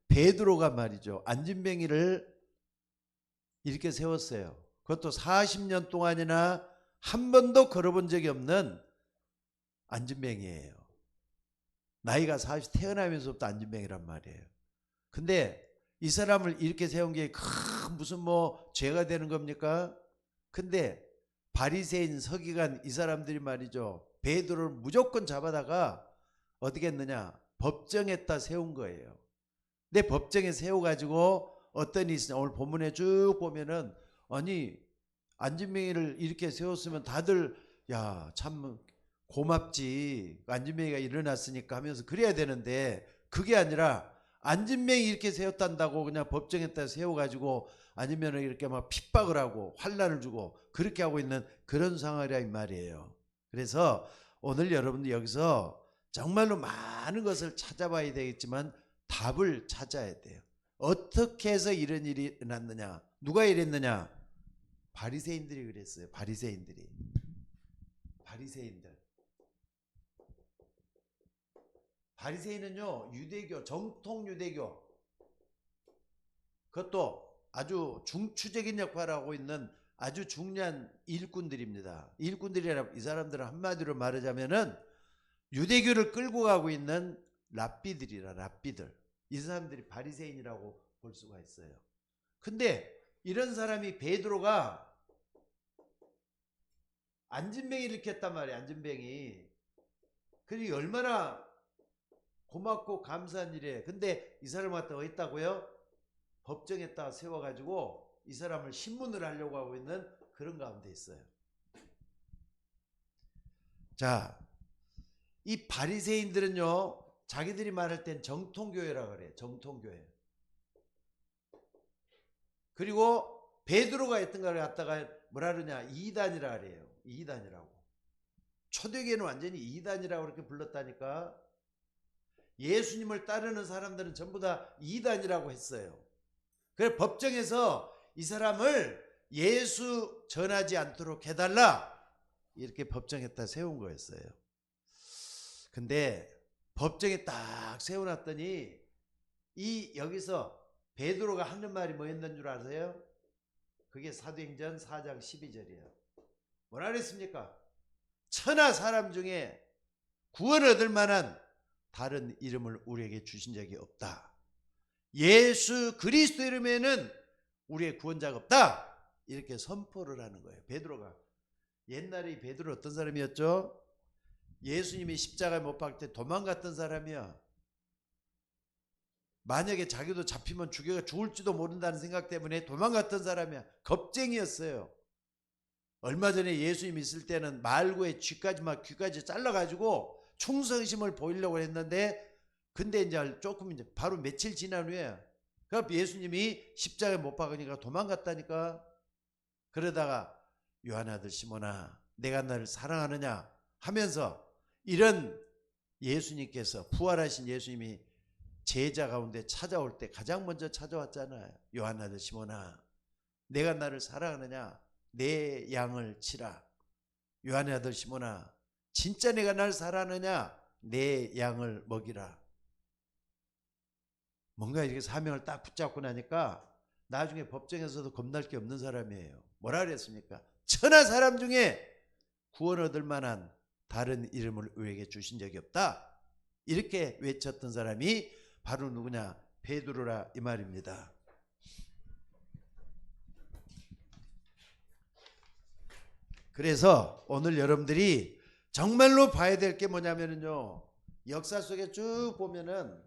베드로가 말이죠. 안진뱅이를 이렇게 세웠어요. 그것도 40년 동안이나 한 번도 걸어본 적이 없는 안진뱅이에요. 나이가 40 태어나면서부터 안진뱅이란 말이에요. 근데 이 사람을 이렇게 세운 게 무슨 죄가 되는 겁니까? 근데 바리새인 서기관 이 사람들이 말이죠. 베드로를 무조건 잡아다가 어떻게 했느냐? 법정에다 세운 거예요. 근데 법정에 세워가지고 어떤 일이 있으냐? 오늘 본문에 쭉 보면은 아니 안진뱅이를 이렇게 세웠으면 다들 야 참 고맙지 안진뱅이가 일어났으니까 하면서 그래야 되는데 그게 아니라 안진뱅이 이렇게 세웠단다고 그냥 법정에다 세워가지고 아니면 이렇게 막 핍박을 하고 환난을 주고 그렇게 하고 있는 그런 상황이라 이 말이에요. 그래서 오늘 여러분들 여기서 정말로 많은 것을 찾아봐야 되겠지만 답을 찾아야 돼요. 어떻게 해서 이런 일이 일어났느냐? 누가 이랬느냐? 바리새인들이 그랬어요. 바리새인들. 바리새인은요, 유대교, 정통 유대교, 그것도 아주 중추적인 역할을 하고 있는 아주 중요한 일꾼들입니다. 일꾼들이라 이 사람들은 한마디로 말하자면은 유대교를 끌고 가고 있는 랍비들이라 랍비들. 이 사람들이 바리새인이라고 볼 수가 있어요. 근데 이런 사람이 베드로가 안진뱅이를 이렇게 했단 말이에요. 안진뱅이. 그리고 얼마나 고맙고 감사한 일이에요. 근데 이 사람 갖다가 했다고요? 법정에다 세워가지고 이 사람을 신문을 하려고 하고 있는 그런 가운데 있어요. 자, 이 바리새인들은요, 자기들이 말할 땐 정통교회라 그래요. 정통교회. 그리고 베드로가 했던 걸 갖다가 뭐라 그러냐? 이단이라 그래요. 이단이라고. 초대교회는 완전히 이단이라고 그렇게 불렀다니까. 예수님을 따르는 사람들은 전부 다 이단이라고 했어요. 그래서 법정에서 이 사람을 예수 전하지 않도록 해달라 이렇게 법정에다 세운 거였어요. 근데 법정에 딱 세워놨더니 이 여기서 베드로가 하는 말이 뭐였는 줄 아세요? 그게 사도행전 4장 12절이에요. 뭐라 그랬습니까? 천하 사람 중에 구원을 얻을 만한 다른 이름을 우리에게 주신 적이 없다. 예수 그리스도 이름에는 우리의 구원자가 없다. 이렇게 선포를 하는 거예요. 베드로가. 옛날에 베드로 어떤 사람이었죠? 예수님이 십자가에 못 박을 때 도망갔던 사람이야. 만약에 자기도 잡히면 죽을지도 모른다는 생각 때문에 도망갔던 사람이야. 겁쟁이였어요. 얼마 전에 예수님 있을 때는 말고의 귀까지 잘라가지고 충성심을 보이려고 했는데 근데 이제 조금 이제 바로 며칠 지난 후에 그 예수님이 십자가에 못 박으니까 도망갔다니까. 그러다가 요한 아들 시몬아 내가 너를 사랑하느냐 하면서 이런 예수님께서 부활하신 예수님이 제자 가운데 찾아올 때 가장 먼저 찾아왔잖아요. 요한 아들 시몬아 내가 나를 사랑하느냐 내 양을 치라. 요한의 아들 시몬아 진짜 내가 날 사랑하느냐 내 양을 먹이라. 뭔가 이렇게 사명을 딱 붙잡고 나니까 나중에 법정에서도 겁날 게 없는 사람이에요. 뭐라 그랬습니까? 천하 사람 중에 구원 얻을 만한 다른 이름을 우리에게 주신 적이 없다. 이렇게 외쳤던 사람이 바로 누구냐? 베드로라 이 말입니다. 그래서 오늘 여러분들이 정말로 봐야 될 게 뭐냐면요. 역사 속에 쭉 보면은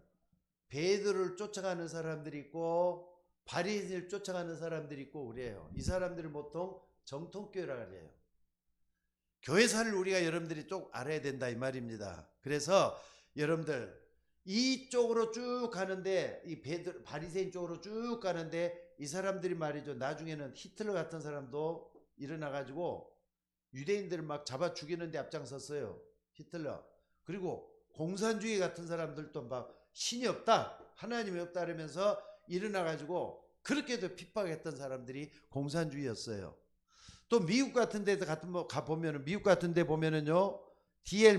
베드로를 쫓아가는 사람들이 있고 바리새인을 쫓아가는 사람들이 있고 그래요. 이 사람들은 보통 정통교회라 그래요. 교회사를 우리가 여러분들이 쭉 알아야 된다 이 말입니다. 그래서 여러분들 이쪽으로 쭉 가는데 이 바리새인 쪽으로 쭉 가는데 이 사람들이 말이죠. 나중에는 히틀러 같은 사람도 일어나가지고 유대인들을 막 잡아 죽이는데 앞장섰어요. 히틀러. 그리고 공산주의 같은 사람들도 막 신이 없다 하나님이 없다 그러면서 일어나가지고 그렇게도 핍박했던 사람들이 공산주의였어요. 또 미국 같은 데 가보면은 미국 같은 데 보면은요 D.L.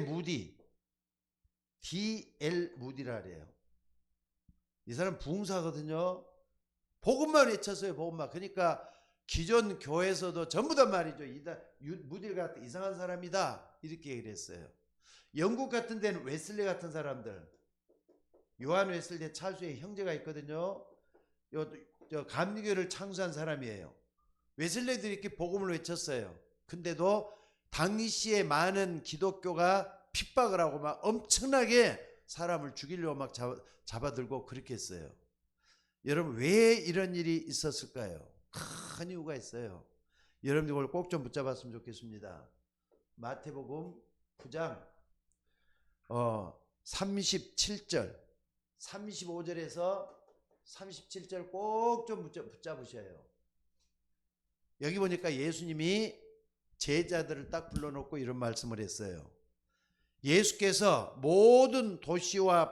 무디라 그래요. 이 사람 부흥사거든요. 복음만 외쳤어요. 복음만. 그러니까 기존 교회에서도 전부 다 말이죠. 무딜 같은 이상한 사람이다 이렇게 얘기를 했어요. 영국 같은 데는 웨슬리 같은 사람들, 요한 웨슬리 찰스의 형제가 있거든요. 감리교를 창수한 사람이에요. 웨슬리들이 이렇게 복음을 외쳤어요. 근데도 당시에 많은 기독교가 핍박을 하고 막 엄청나게 사람을 죽이려고 막 잡아들고 그렇게 했어요. 여러분 왜 이런 일이 있었을까요? 큰 이유가 있어요. 여러분들 이걸 꼭 좀 붙잡았으면 좋겠습니다. 마태복음 9장 37절 35절에서 37절 꼭 좀 붙잡으셔요. 여기 보니까 예수님이 제자들을 딱 불러놓고 이런 말씀을 했어요. 예수께서 모든 도시와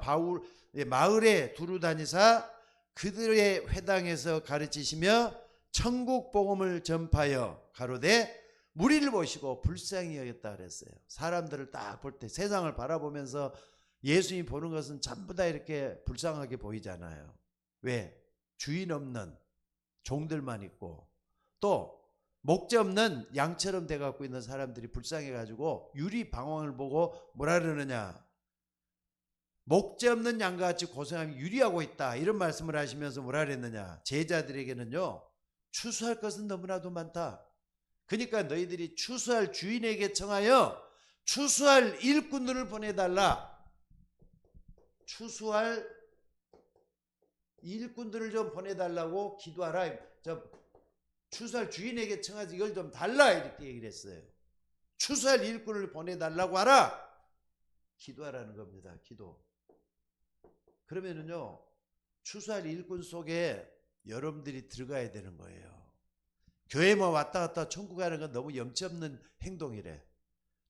마을에 두루 다니사 그들의 회당에서 가르치시며 천국 복음을 전파하여 가로되 무리를 보시고 불쌍히 여겼다 그랬어요. 사람들을 딱 볼 때 세상을 바라보면서 예수님이 보는 것은 전부 다 이렇게 불쌍하게 보이잖아요. 왜? 주인 없는 종들만 있고 또 목재 없는 양처럼 돼갖고 있는 사람들이 불쌍해가지고 유리 방황을 보고 뭐라 그러느냐, 목재 없는 양같이 고생하며 유리하고 있다 이런 말씀을 하시면서 뭐라 그랬느냐, 제자들에게는요 추수할 것은 너무나도 많다. 그러니까 너희들이 추수할 주인에게 청하여 추수할 일꾼들을 보내달라. 추수할 일꾼들을 좀 보내달라고 기도하라. 추수할 주인에게 청하지 이걸 좀 달라 이렇게 얘기를 했어요. 추수할 일꾼을 보내달라고 하라. 기도하라는 겁니다. 기도. 그러면은요 추수할 일꾼 속에 여러분들이 들어가야 되는 거예요. 교회만 왔다 갔다 천국 가는 건 너무 염치 없는 행동이래.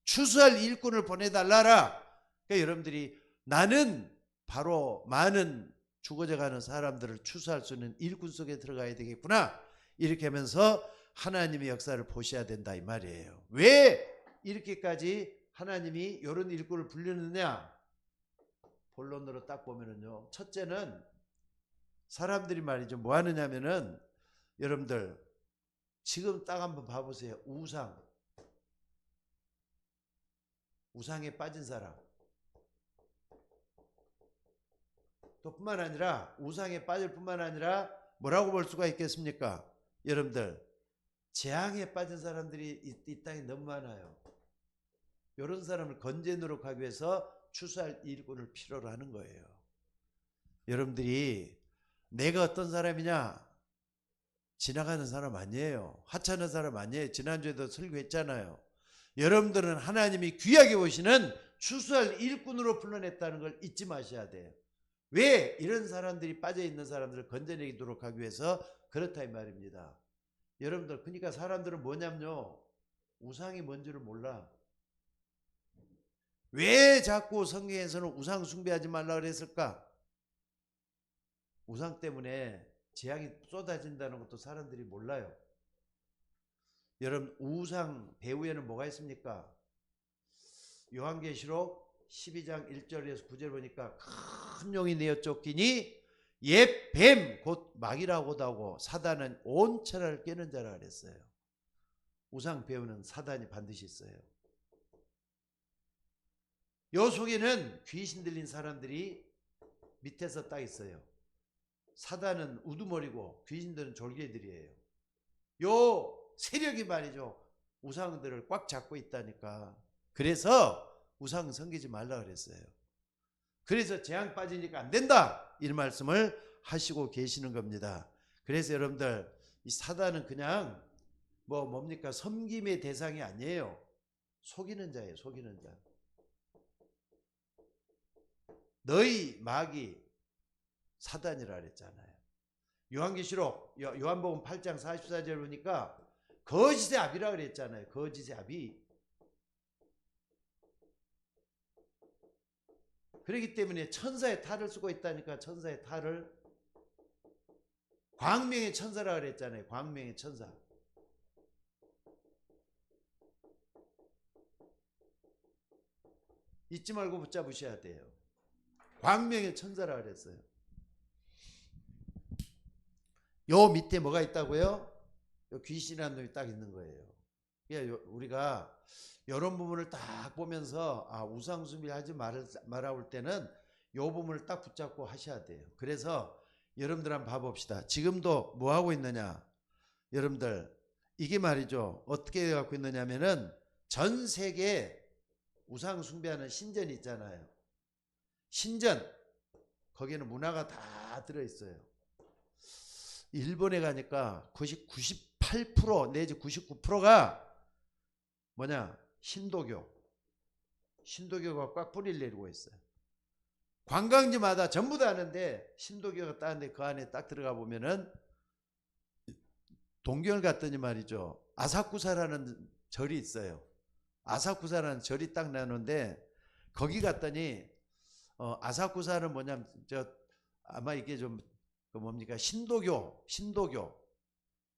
추수할 일꾼을 보내달라라. 그러니까 여러분들이 나는 바로 많은 죽어져가는 사람들을 추수할 수 있는 일꾼 속에 들어가야 되겠구나. 이렇게 하면서 하나님의 역사를 보셔야 된다 이 말이에요. 왜 이렇게까지 하나님이 이런 일꾼을 불리느냐? 본론으로 딱 보면은요. 첫째는 사람들이 말이죠. 뭐 하느냐면은 여러분들 지금 딱 한번 봐보세요. 우상에 빠진 사람. 또 뿐만 아니라 우상에 빠질 뿐만 아니라 뭐라고 볼 수가 있겠습니까? 여러분들 재앙에 빠진 사람들이 이 땅에 너무 많아요. 이런 사람을 건져내도록 하기 위해서 추수할 일꾼을 필요로 하는 거예요. 여러분들이 내가 어떤 사람이냐? 지나가는 사람 아니에요. 하찮은 사람 아니에요. 지난주에도 설교했잖아요. 여러분들은 하나님이 귀하게 보시는 추수할 일꾼으로 불러냈다는 걸 잊지 마셔야 돼요. 왜? 이런 사람들이 빠져있는 사람들을 건져내도록 하기 위해서 그렇다 이 말입니다. 여러분들 그러니까 사람들은 뭐냐면요 우상이 뭔지를 몰라. 왜 자꾸 성경에서는 우상 숭배하지 말라 그랬을까? 우상 때문에 재앙이 쏟아진다는 것도 사람들이 몰라요. 여러분 우상 배후에는 뭐가 있습니까? 요한계시록 12장 1절에서 9절 보니까 큰 용이 내어 쫓기니 옛 뱀 곧 마귀라고도 하고 사단은 온 천하를 깨는 자라 그랬어요. 우상 배우는 사단이 반드시 있어요. 요 속에는 귀신 들린 사람들이 밑에서 딱 있어요. 사단은 우두머리고 귀신들은 졸개들이에요. 요 세력이 말이죠. 우상들을 꽉 잡고 있다니까. 그래서 우상 섬기지 말라 그랬어요. 그래서 재앙 빠지니까 안 된다. 이 말씀을 하시고 계시는 겁니다. 그래서 여러분들 이 사단은 그냥 뭡니까? 섬김의 대상이 아니에요. 속이는 자예요. 속이는 자. 너희 마귀 사단이라 그랬잖아요. 요한계시록 요한복음 8장 44절 보니까 거짓의 아비라 그랬잖아요. 거짓의 아비. 그렇기 때문에 천사의 탈을 쓰고 있다니까. 천사의 탈을 광명의 천사라 그랬잖아요. 광명의 천사. 잊지 말고 붙잡으셔야 돼요. 광명의 천사라 그랬어요. 요 밑에 뭐가 있다고요? 요 귀신이라는 놈이 딱 있는 거예요. 그러니까 우리가 이런 부분을 딱 보면서 우상 숭배를 하지 말아올 때는 요 부분을 딱 붙잡고 하셔야 돼요. 그래서 여러분들 한번 봐봅시다. 지금도 뭐 하고 있느냐? 여러분들 이게 말이죠. 어떻게 갖고 있느냐면은 전 세계 우상 숭배하는 신전이 있잖아요. 신전 거기에는 문화가 다 들어있어요. 일본에 가니까 98% 내지 99%가 뭐냐? 신도교가 꽉 뿌리를 내리고 있어요. 관광지마다 전부 다 아는데 신도교가 따는데 그 안에 딱 들어가 보면은 동경을 갔더니 말이죠. 아사쿠사라는 절이 있어요. 아사쿠사라는 절이 딱 나는데 거기 갔더니 아사쿠사는 뭐냐면 아마 이게 좀 그 뭡니까 신도교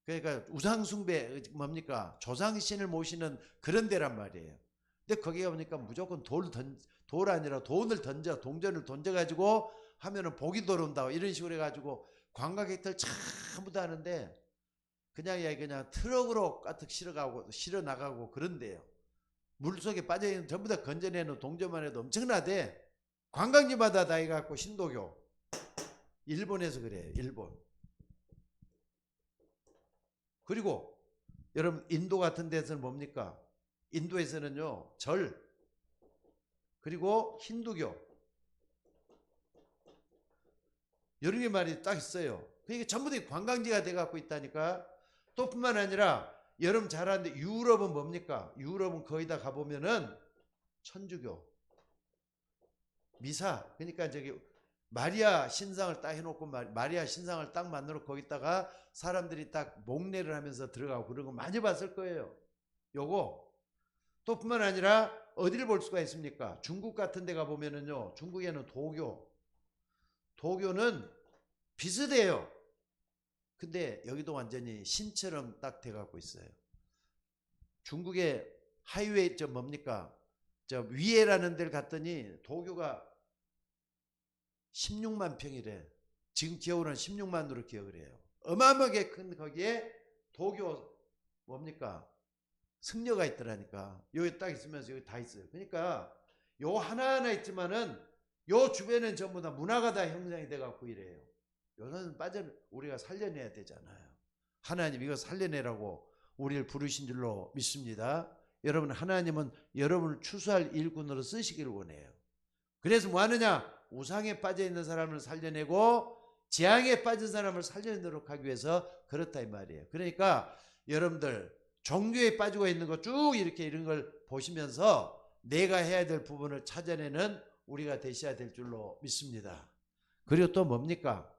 그러니까 우상숭배 뭡니까 조상신을 모시는 그런 데란 말이에요. 근데 거기가 보니까 무조건 돌 아니라 돈을 동전을 던져가지고 하면은 복이 들어온다 이런 식으로 해가지고 관광객들 전부 다 하는데 그냥 트럭으로 가득 실어 나가고 그런데요. 물속에 빠져있는 전부 다 건져내는 동전만 해도 엄청나대. 관광지마다 다 해갖고 신도교. 일본에서 그래요. 일본. 그리고 여러분 인도 같은 데서는 뭡니까? 인도에서는요. 절 그리고 힌두교 이런 게 말이 딱 있어요. 그러니까 전부 다 관광지가 돼갖고 있다니까. 또 뿐만 아니라 여러분 잘 아는데 유럽은 뭡니까? 유럽은 거의 다 가보면은 천주교 미사 그러니까 저기 마리아 신상을 딱 해놓고 마리아 신상을 딱 만들어 거기다가 사람들이 딱 목례를 하면서 들어가고 그런 거 많이 봤을 거예요. 요거 또 뿐만 아니라 어디를 볼 수가 있습니까? 중국 같은 데 가보면은요. 중국에는 도교는 비슷해요. 근데 여기도 완전히 신처럼 딱 돼갖고 있어요. 중국의 하이웨이 뭡니까? 위에라는 데를 갔더니 도교가 16만 평이래. 지금 기억으로는 16만으로 기억을 해요. 어마어마하게 큰 거기에 도교 뭡니까? 승려가 있더라니까. 여기 딱 있으면서 여기 다 있어요. 그러니까 요 하나하나 있지만은 요 주변엔 전부 다 문화가 다 형성이 돼 갖고 이래요. 요는 우리가 살려내야 되잖아요. 하나님 이거 살려내라고 우리를 부르신 줄로 믿습니다. 여러분 하나님은 여러분을 추수할 일꾼으로 쓰시기를 원해요. 그래서 뭐 하느냐? 우상에 빠져 있는 사람을 살려내고 재앙에 빠진 사람을 살려내도록 하기 위해서 그렇다 이 말이에요. 그러니까 여러분들 종교에 빠지고 있는 거 쭉 이렇게 이런 걸 보시면서 내가 해야 될 부분을 찾아내는 우리가 되셔야 될 줄로 믿습니다. 그리고 또 뭡니까?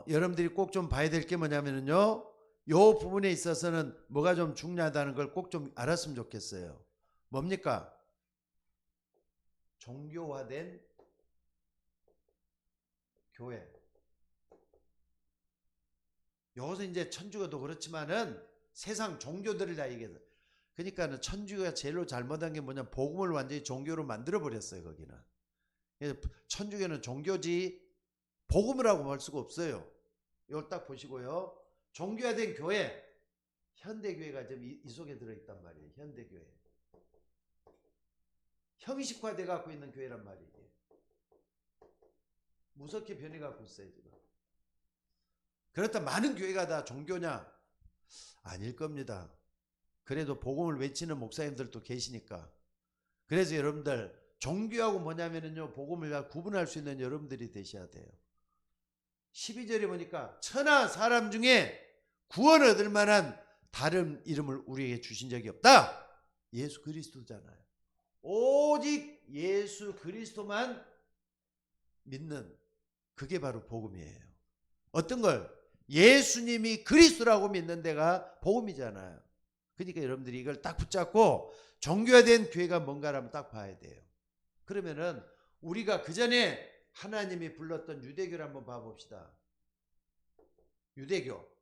여러분들이 꼭 좀 봐야 될 게 뭐냐면요. 요 부분에 있어서는 뭐가 좀 중요하다는 걸 꼭 좀 알았으면 좋겠어요. 뭡니까? 종교화된 교회. 여기서 이제 천주교도 그렇지만은 세상 종교들을 다 얘기해서 그러니까는 천주교가 제일로 잘못한 게 뭐냐 복음을 완전히 종교로 만들어 버렸어요. 거기는. 천주교는 종교지 복음을 하고 볼 수가 없어요. 이걸 딱 보시고요. 종교화된 교회 현대교회가 좀 이 속에 들어있단 말이에요. 현대교회. 형식화돼 갖고 있는 교회란 말이에요. 무섭게 변해갖고 있어요 지금. 그렇다 많은 교회가 다 종교냐? 아닐 겁니다. 그래도 복음을 외치는 목사님들도 계시니까. 그래서 여러분들 종교하고 뭐냐면요 복음을 구분할 수 있는 여러분들이 되셔야 돼요. 12절에 보니까 천하 사람 중에 구원 얻을 만한 다른 이름을 우리에게 주신 적이 없다. 예수 그리스도잖아요. 오직 예수 그리스도만 믿는 그게 바로 복음이에요. 어떤 걸? 예수님이 그리스도라고 믿는 데가 복음이잖아요. 그러니까 여러분들이 이걸 딱 붙잡고 종교화된 교회가 뭔가라면 딱 봐야 돼요. 그러면은 우리가 그 전에 하나님이 불렀던 유대교를 한번 봐봅시다. 유대교.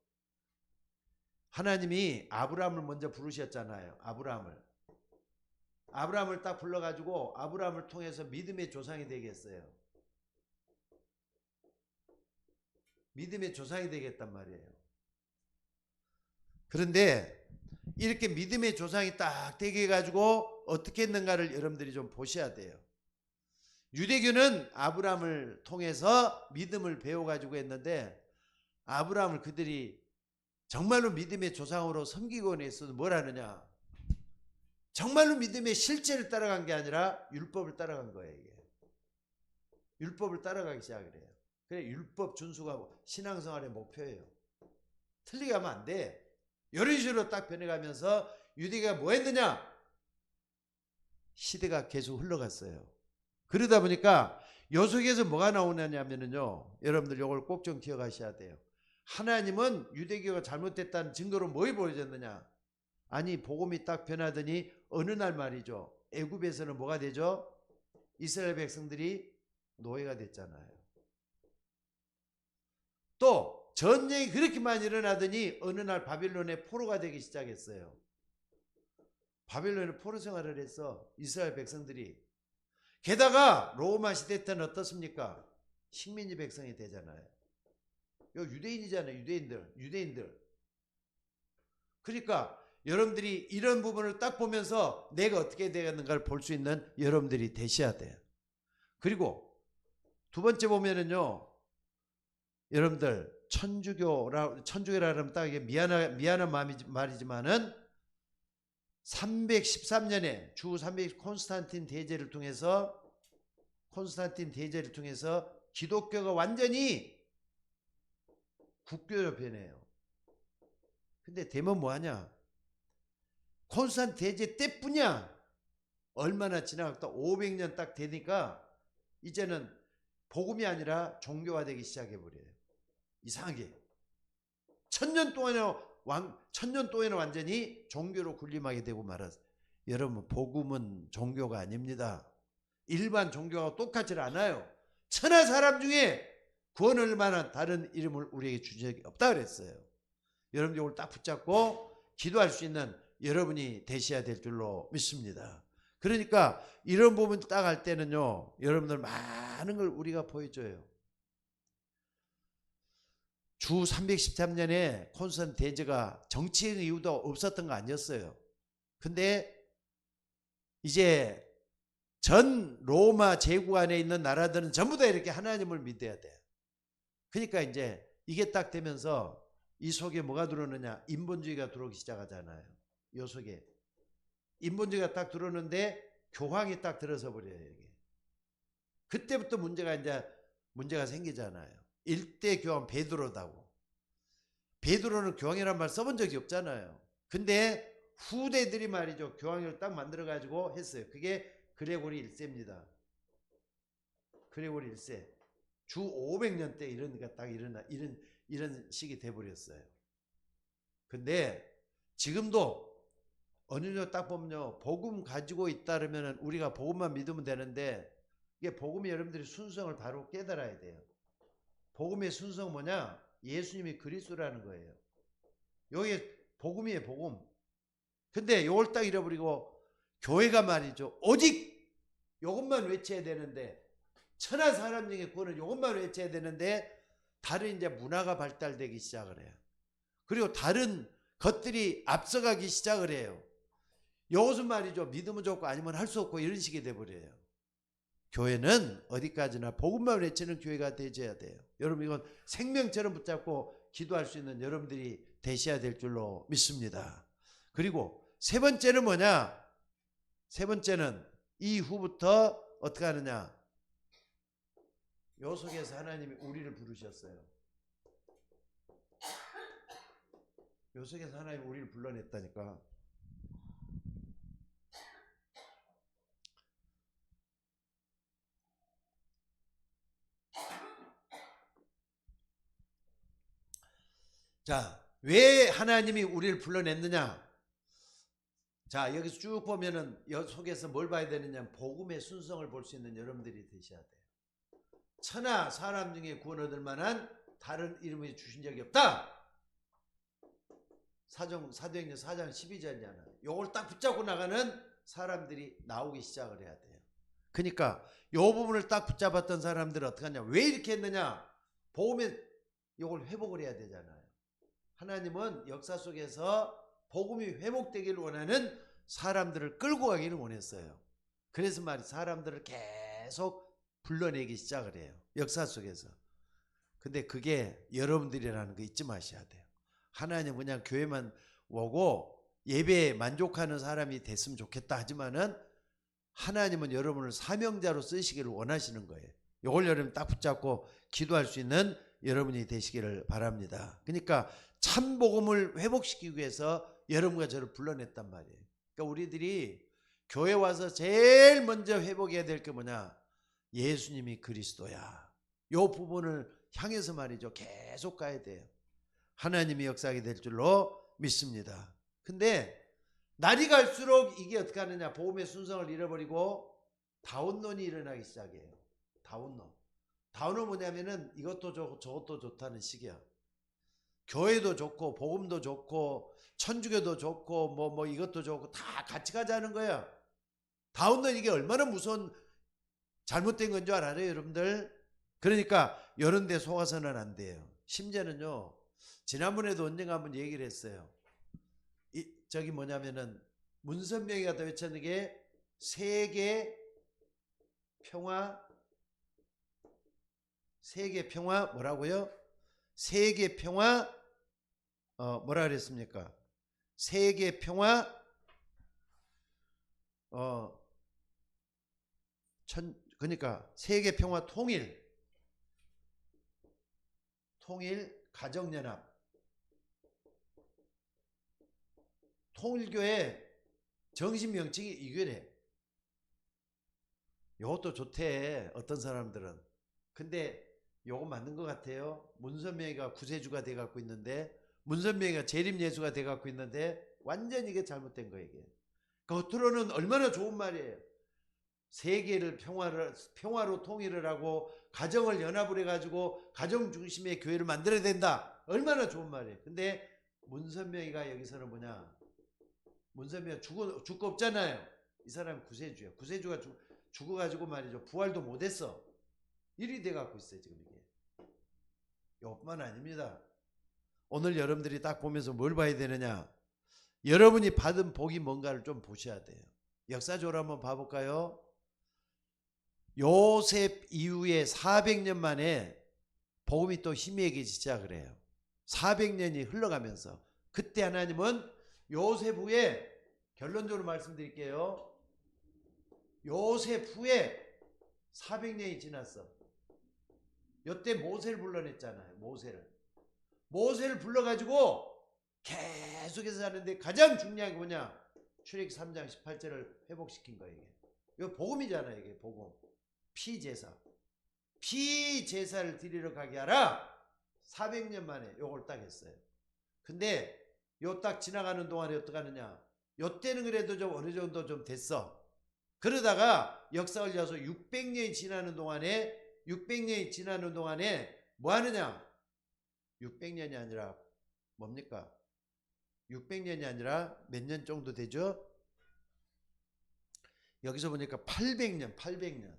하나님이 아브라함을 먼저 부르셨잖아요. 아브라함을 딱 불러가지고 아브라함을 통해서 믿음의 조상이 되게 했어요. 믿음의 조상이 되겠단 말이에요. 그런데 이렇게 믿음의 조상이 딱 되게 해가지고 어떻게 했는가를 여러분들이 좀 보셔야 돼요. 유대교는 아브라함을 통해서 믿음을 배워가지고 했는데, 아브라함을 그들이 정말로 믿음의 조상으로 섬기고 있어도 뭘 하느냐, 정말로 믿음의 실체를 따라간 게 아니라 율법을 따라간 거예요. 이게 율법을 따라가기 시작을 해요. 그래, 율법 준수가 신앙생활의 목표예요. 틀리게 하면 안 돼. 이런 식으로 딱 변해가면서 유대교가 뭐 했느냐, 시대가 계속 흘러갔어요. 그러다 보니까 요 속에서 뭐가 나오냐면요, 여러분들 이걸 꼭 좀 기억하셔야 돼요. 하나님은 유대교가 잘못됐다는 증거로 뭘 보여줬느냐, 아니 복음이 딱 변하더니 어느 날 말이죠, 애굽에서는 뭐가 되죠? 이스라엘 백성들이 노예가 됐잖아요. 또 전쟁이 그렇게 많이 일어나더니 어느 날 바빌론의 포로가 되기 시작했어요. 바빌론의 포로 생활을 해서 이스라엘 백성들이. 게다가 로마 시대 때는 어떻습니까? 식민지 백성이 되잖아요. 요 유대인이잖아요. 유대인들. 그러니까 여러분들이 이런 부분을 딱 보면서 내가 어떻게 되겠는가를 볼 수 있는 여러분들이 되셔야 돼요. 그리고 두 번째 보면은요, 여러분들 천주교라 하면 딱 이게 미안한 말이지만은 313년에 주 300 콘스탄틴 대제를 통해서 기독교가 완전히 국교로 변해요. 근데 되면 뭐하냐, 콘스탄틴 대제 때뿐이야. 얼마나 지나갔다 500년 딱 되니까 이제는 복음이 아니라 종교화되기 시작해버려요. 이상하게 천년 동안에는 완전히 종교로 군림하게 되고 말았어요. 여러분, 복음은 종교가 아닙니다. 일반 종교와 똑같지 않아요. 천하 사람 중에 구원할 만한 다른 이름을 우리에게 주신 적이 없다 그랬어요. 여러분들 이걸 딱 붙잡고 기도할 수 있는 여러분이 되셔야 될 줄로 믿습니다. 그러니까 이런 부분 딱 할 때는요, 여러분들 많은 걸 우리가 보여줘요. 주 313년에 콘스탄틴 대제가 정치적 이유도 없었던 거 아니었어요. 근데 이제 전 로마 제국 안에 있는 나라들은 전부 다 이렇게 하나님을 믿어야 돼. 그러니까 이제 이게 딱 되면서 이 속에 뭐가 들어오느냐, 인본주의가 들어오기 시작하잖아요. 이 속에 인본주의가 딱 들어오는데 교황이 딱 들어서 버려요. 이게 그때부터 문제가 생기잖아요. 일대 교황 베드로다고. 베드로는 교황이란 말 써본 적이 없잖아요. 근데 후대들이 말이죠, 교황을 딱 만들어 가지고 했어요. 그게 그레고리 1세입니다. 그레고리 1세. 주 500년 때 이런 식이 돼버렸어요. 근데 지금도 어느 정도 딱 보면요, 복음 가지고 있다면 우리가 복음만 믿으면 되는데, 이게 복음이 여러분들이 순수성을 바로 깨달아야 돼요. 복음의 순수성은 뭐냐? 예수님이 그리스도라는 거예요. 여기 복음이에요, 복음. 근데 이걸 딱 잃어버리고 교회가 말이죠, 오직 이것만 외쳐야 되는데, 천하 사람 중에 구원은 이것만 외쳐야 되는데, 다른 이제 문화가 발달되기 시작을 해요. 그리고 다른 것들이 앞서가기 시작을 해요. 이것은 말이죠, 믿으면 좋고 아니면 할 수 없고 이런 식이 돼버려요. 교회는 어디까지나 복음만 외치는 교회가 되셔야 돼요. 여러분, 이건 생명처럼 붙잡고 기도할 수 있는 여러분들이 되셔야 될 줄로 믿습니다. 그리고 세 번째는 뭐냐? 세 번째는 이후부터 어떻게 하느냐? 요 속에서 하나님이 우리를 부르셨어요. 요 속에서 하나님이 우리를 불러냈다니까. 자, 왜 하나님이 우리를 불러냈느냐? 자, 여기서 쭉 보면은 여 속에서 뭘 봐야 되느냐? 복음의 순성을 볼 수 있는 여러분들이 되셔야 돼요. 천하 사람 중에 구원 얻을 만한 다른 이름을 주신 적이 없다. 사도행전 4장 12절이잖아요. 요걸 딱 붙잡고 나가는 사람들이 나오기 시작을 해야 돼요. 그러니까 요 부분을 딱 붙잡았던 사람들은 어떻게 하냐? 왜 이렇게 했느냐? 복음의 이걸 회복을 해야 되잖아요. 하나님은 역사 속에서 복음이 회복되기를 원하는 사람들을 끌고 가기를 원했어요. 그래서 사람들을 계속 불러내기 시작을 해요. 역사 속에서. 근데 그게 여러분들이라는 거 잊지 마셔야 돼요. 하나님 그냥 교회만 오고 예배에 만족하는 사람이 됐으면 좋겠다 하지만은 하나님은 여러분을 사명자로 쓰시기를 원하시는 거예요. 이걸 여러분 딱 붙잡고 기도할 수 있는 여러분이 되시기를 바랍니다. 그러니까 참 복음을 회복시키기 위해서 여러분과 저를 불러냈단 말이에요. 그러니까 우리들이 교회 와서 제일 먼저 회복해야 될 게 뭐냐? 예수님이 그리스도야. 이 부분을 향해서 말이죠. 계속 가야 돼요. 하나님이 역사하게 될 줄로 믿습니다. 근데 날이 갈수록 이게 어떻게 하느냐? 복음의 순성을 잃어버리고 다운론이 일어나기 시작해요. 다운론. 다운은 뭐냐면은 이것도 좋고 저것도 좋다는 식이야. 교회도 좋고 복음도 좋고 천주교도 좋고 뭐 이것도 좋고 다 같이 가자는 거야. 다운론 이게 얼마나 무서운 잘못된 건 줄 알아요, 여러분들? 그러니까 이런 데 속아서는 안 돼요. 심지어는요. 지난번에도 언젠가 한번 얘기를 했어요. 저기 뭐냐면은 문선명이가 더 외쳤는 게 세계 평화 뭐라고요? 세계 평화 뭐라 그랬습니까? 세계 평화 그러니까 세계 평화 통일 가정연합 통일교회 정신 명칭이 이거래. 이것도 좋대 어떤 사람들은. 근데 요거 맞는 것 같아요. 문선명이가 구세주가 돼 갖고 있는데 문선명이가 재림예수가 돼 갖고 있는데 완전히 이게 잘못된 거예요. 이게 겉으로는 얼마나 좋은 말이에요. 세계를 평화로 통일을 하고 가정을 연합을 해가지고 가정 중심의 교회를 만들어야 된다. 얼마나 좋은 말이에요. 근데 문선명이가 여기서는 뭐냐? 문선명이 죽고 없잖아요. 이 사람은 구세주야. 구세주가 죽어가지고 말이죠. 부활도 못했어. 일이 돼갖고 있어요. 지금 이게. 이것만 아닙니다. 오늘 여러분들이 딱 보면서 뭘 봐야 되느냐? 여러분이 받은 복이 뭔가를 좀 보셔야 돼요. 역사적으로 한번 봐볼까요? 요셉 이후에 400년 만에 복음이 또 희미해지기 시작을 해요. 400년이 흘러가면서 그때 하나님은 요셉 후에 결론적으로 말씀드릴게요. 요셉 후에 400년이 지났어. 요때 모세를 불러냈잖아요. 모세를 불러가지고 계속해서 하는데 가장 중요한 게 뭐냐? 출애굽기 3장 18절을 회복시킨 거예요. 이게 복음이잖아요. 이게 복음. 피제사를 드리러 가게 하라. 400년 만에 요걸 딱 했어요. 근데 요 딱 지나가는 동안에 어떻게 하느냐? 요때는 그래도 좀 어느 정도 좀 됐어. 그러다가 역사를 이어서 600년이 지나는 동안에 뭐 하느냐? 600년이 아니라 뭡니까? 600년이 아니라 몇 년 정도 되죠? 여기서 보니까 800년이야.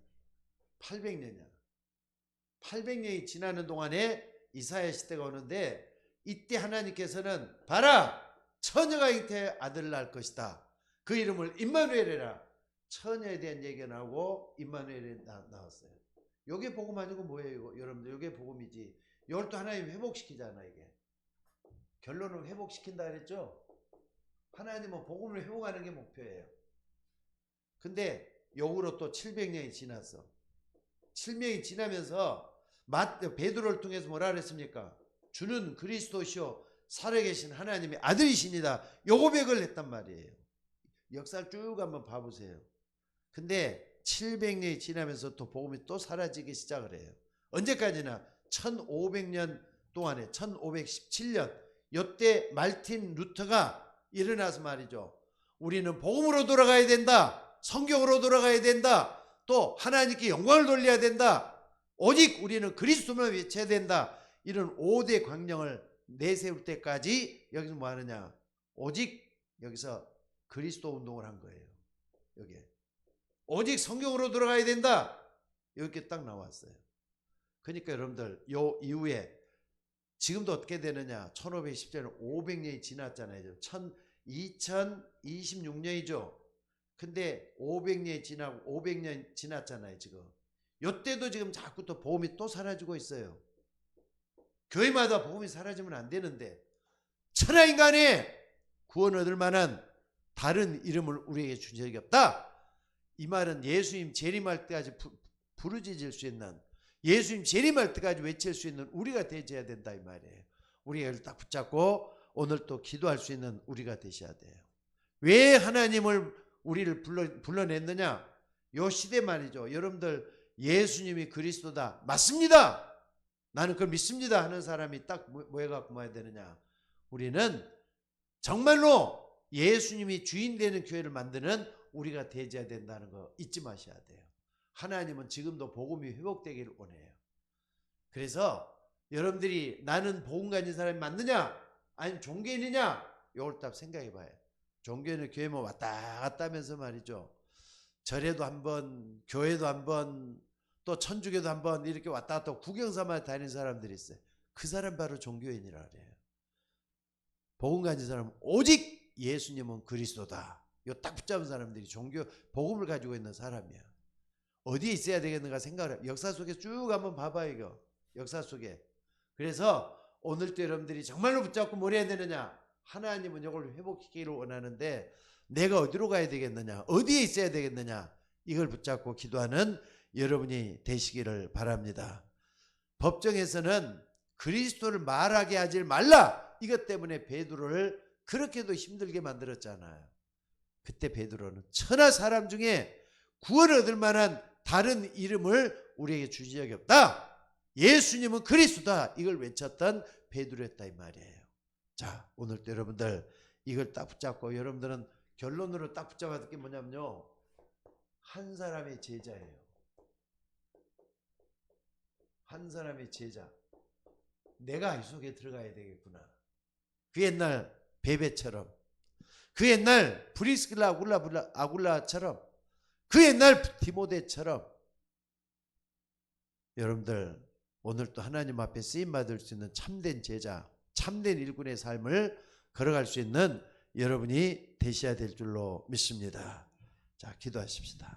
800년이 지나는 동안에 이사야 시대가 오는데 이때 하나님께서는 봐라! 처녀가 잉태에 아들을 낳을 것이다. 그 이름을 임마누엘이라. 처녀에 대한 얘기가 나오고 임마누엘이 나왔어요. 요게 복음 아니고 뭐예요? 이거? 여러분들 요게 복음이지. 이걸 또 하나님 회복시키잖아. 이게 결론은 회복시킨다 그랬죠. 하나님은 복음을 회복하는 게 목표예요. 근데 요구로 또 700년이 지났어. 7년이 지나면서 베드로를 통해서 뭐라 그랬습니까? 주는 그리스도시요 살아계신 하나님의 아들이십니다. 요 고백을 했단 말이에요. 역사를 쭉 한번 봐보세요. 근데 700년이 지나면서 또 복음이 또 사라지기 시작을 해요. 언제까지나 1500년 동안에 1517년 요때 말틴 루터가 일어나서 말이죠. 우리는 복음으로 돌아가야 된다. 성경으로 돌아가야 된다. 또 하나님께 영광을 돌려야 된다. 오직 우리는 그리스도만 외쳐야 된다. 이런 5대 광령을 내세울 때까지 여기서 뭐 하느냐? 오직 여기서 그리스도 운동을 한 거예요. 여기에. 오직 성경으로 돌아가야 된다. 이렇게 딱 나왔어요. 그러니까 여러분들 요 이후에 지금도 어떻게 되느냐? 1510년은 500년이 지났잖아요. 2026년이죠. 근데 500년이 지나고 500년 지났잖아요, 지금. 요때도 지금 자꾸 또 복음이 또 사라지고 있어요. 교회마다 복음이 사라지면 안 되는데, 천하인간에 구원 얻을 만한 다른 이름을 우리에게 준 적이 없다. 이 말은 예수님 재림할 때까지 부르짖을 수 있는, 예수님 재림할 때까지 외칠 수 있는 우리가 되어야 된다 이 말이에요. 우리가 이걸 딱 붙잡고 오늘 또 기도할 수 있는 우리가 되셔야 돼요. 왜 하나님을 우리를 불러냈느냐? 요 시대 말이죠. 여러분들 예수님이 그리스도다. 맞습니다. 나는 그걸 믿습니다 하는 사람이 딱 뭐 해갖고 뭐야 되느냐? 우리는 정말로 예수님이 주인 되는 교회를 만드는 우리가 되어야 된다는 거 잊지 마셔야 돼요. 하나님은 지금도 복음이 회복되기를 원해요. 그래서 여러분들이 나는 복음 가진 사람이 맞느냐? 아니면 종교인이냐? 이걸 딱 생각해 봐요. 종교인은 교회 뭐 왔다 갔다 하면서 말이죠. 절에도 한번, 교회도 한번, 또 천주교도 한번 이렇게 왔다 갔다 구경 삼아 다니는 사람들이 있어요. 그 사람 바로 종교인이라 그래요. 복음 가진 사람은 오직 예수님은 그리스도다. 요 딱 붙잡은 사람들이 종교 복음을 가지고 있는 사람이야. 어디에 있어야 되겠는가 생각을 해요. 역사 속에 쭉 한번 봐봐요. 이거 역사 속에. 그래서 오늘도 여러분들이 정말로 붙잡고 뭘 해야 되느냐? 하나님은 이걸 회복시키기를 원하는데 내가 어디로 가야 되겠느냐? 어디에 있어야 되겠느냐? 이걸 붙잡고 기도하는 여러분이 되시기를 바랍니다. 법정에서는 그리스도를 말하게 하지 말라. 이것 때문에 베드로를 그렇게도 힘들게 만들었잖아요. 그때 베드로는 천하 사람 중에 구원을 얻을 만한 다른 이름을 우리에게 주신 적이 없다. 예수님은 그리스도다. 이걸 외쳤던 베드로였다 이 말이에요. 자, 오늘도 여러분들 이걸 딱 붙잡고 여러분들은 결론으로 딱 붙잡아야 될 게 뭐냐면요. 한 사람의 제자예요. 한 사람의 제자. 내가 이 속에 들어가야 되겠구나. 그 옛날 베베처럼, 그 옛날 브리스길라 아굴라처럼, 그 옛날 디모데처럼 여러분들 오늘 또 하나님 앞에 쓰임받을 수 있는 참된 제자, 참된 일꾼의 삶을 걸어갈 수 있는 여러분이 되셔야 될 줄로 믿습니다. 자, 기도하십시다.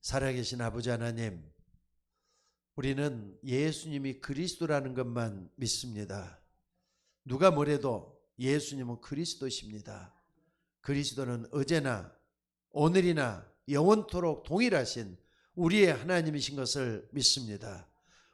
살아계신 아버지 하나님, 우리는 예수님이 그리스도라는 것만 믿습니다. 누가 뭐래도 예수님은 그리스도십니다. 그리스도는 어제나 오늘이나 영원토록 동일하신 우리의 하나님이신 것을 믿습니다.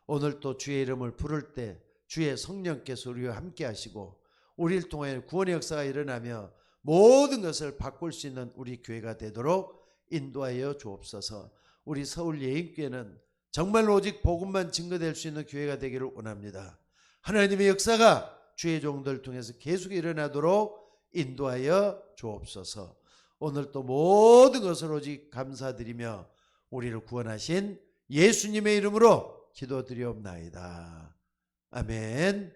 오늘 또 주의 이름을 부를 때 주의 성령께서 우리와 함께 하시고 우리를 통해 구원의 역사가 일어나며 모든 것을 바꿀 수 있는 우리 교회가 되도록 인도하여 주옵소서. 우리 서울 예인교회는 정말로 오직 복음만 증거될 수 있는 교회가 되기를 원합니다. 하나님의 역사가 주의 종들 통해서 계속 일어나도록 인도하여 주옵소서. 오늘 또 모든 것을 오직 감사드리며 우리를 구원하신 예수님의 이름으로 기도드리옵나이다. 아멘.